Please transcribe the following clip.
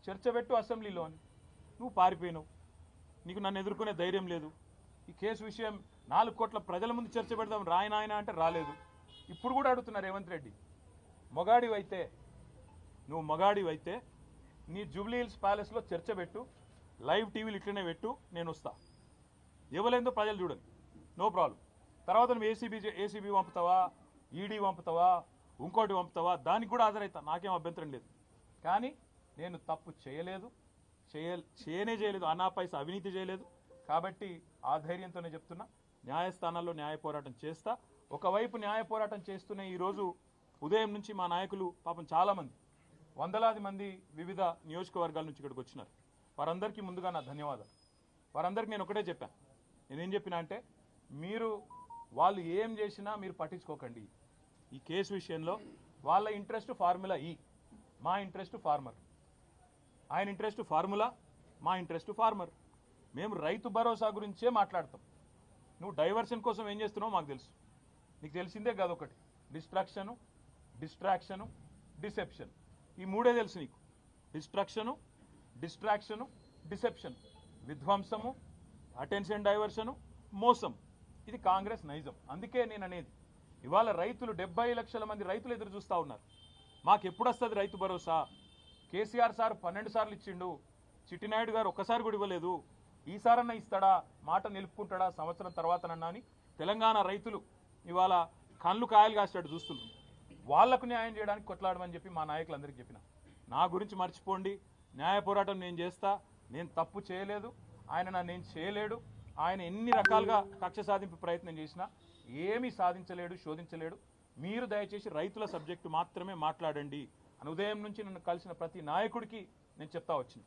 చర్చ పెట్టు అసెంబ్లీలో అని. నువ్వు పారిపోయినావు, నీకు నన్ను ఎదుర్కొనే ధైర్యం లేదు. ఈ కేసు విషయం 4 కోట్ల ప్రజల ముందు చర్చ పెడదాం రాయనాయన అంటే రాలేదు. ఇప్పుడు కూడా అడుగుతున్నారు రేవంత్ రెడ్డి, మొగాడివైతే నువ్వు మొగాడివైతే నీ జూబ్లీ హిల్స్ ప్యాలెస్లో చర్చ పెట్టు, లైవ్ టీవీలు ఇట్లనే పెట్టు, నేను వస్తా. ఇవ్వలేదో ప్రజలు చూడండి, నో ప్రాబ్లం. తర్వాత నువ్వు ఏసీబీ పంపుతావా, ఈడీ పంపుతావా, ఇంకోటి పంపుతావా, దానికి కూడా హాజరవుతా, నాకేం అభ్యంతరం లేదు. కానీ నేను తప్పు చేయలేదు, చేయలేదు, అనా పైసా అవినీతి చేయలేదు. కాబట్టి ఆ ధైర్యంతోనే చెప్తున్నా, న్యాయస్థానాల్లో న్యాయ పోరాటం చేస్తా. ఒకవైపు న్యాయ పోరాటం చేస్తూనే ఈరోజు ఉదయం నుంచి మా నాయకులు పాపం చాలామంది, వందలాది మంది వివిధ నియోజకవర్గాల నుంచి ఇక్కడికి వచ్చినారు. వారందరికీ ముందుగా నా ధన్యవాదాలు. వారందరికీ నేను ఒకటే చెప్పాను. నేనేం చెప్పినా అంటే, మీరు వాళ్ళు ఏం చేసినా మీరు పట్టించుకోకండి. ఈ కేసు విషయంలో వాళ్ళ ఇంట్రెస్ట్ ఫార్ములా ఈ, మా ఇంట్రెస్ట్ ఫార్మర్. ఆయన ఇంట్రెస్ట్ ఫార్ములా, మా ఇంట్రెస్ట్ ఫార్మర్. మేము రైతు భరోసా గురించే మాట్లాడతాం. నువ్వు డైవర్షన్ కోసం ఏం చేస్తున్నావు మాకు తెలుసు. నీకు తెలిసిందే కాదు, ఒకటి డిస్ట్రాక్షను, డిసెప్షన్. ఈ మూడే తెలుసు నీకు. డిస్ట్రాక్షను, డిసెప్షన్, విధ్వంసము, అటెన్షన్ డైవర్షను, మోసం. ఇది కాంగ్రెస్ నైజం. అందుకే నేను అనేది, ఇవాళ రైతులు 70 లక్షల మంది రైతులు ఎదురు చూస్తూ ఉన్నారు. మాకు ఎప్పుడు వస్తుంది రైతు భరోసా? కేసీఆర్ సార్ 12 సార్లు ఇచ్చిండు, చిట్టినాయుడు గారు ఒక్కసారి కూడా ఇవ్వలేదు. ఈసారన్నా ఇస్తాడా, మాట నిలుపుకుంటాడా సంవత్సరం తర్వాతనన్నా అని తెలంగాణ రైతులు ఇవాళ కళ్ళు కాయలు కాసేటట్టు చూస్తున్నారు. వాళ్లకు న్యాయం చేయడానికి కొట్లాడమని చెప్పి మా నాయకులందరికీ చెప్పిన. నా గురించి మర్చిపోండి, న్యాయ పోరాటం నేను చేస్తా. నేను తప్పు చేయలేదు, ఆయన నేను చేయలేడు. ఆయన ఎన్ని రకాలుగా కక్ష సాధింపు ప్రయత్నం చేసినా ఏమీ సాధించలేడు, శోధించలేడు. మీరు దయచేసి రైతుల సబ్జెక్టు మాత్రమే మాట్లాడండి అని ఉదయం నుంచి నన్ను కలిసిన ప్రతి నాయకుడికి నేను చెప్తా వచ్చింది.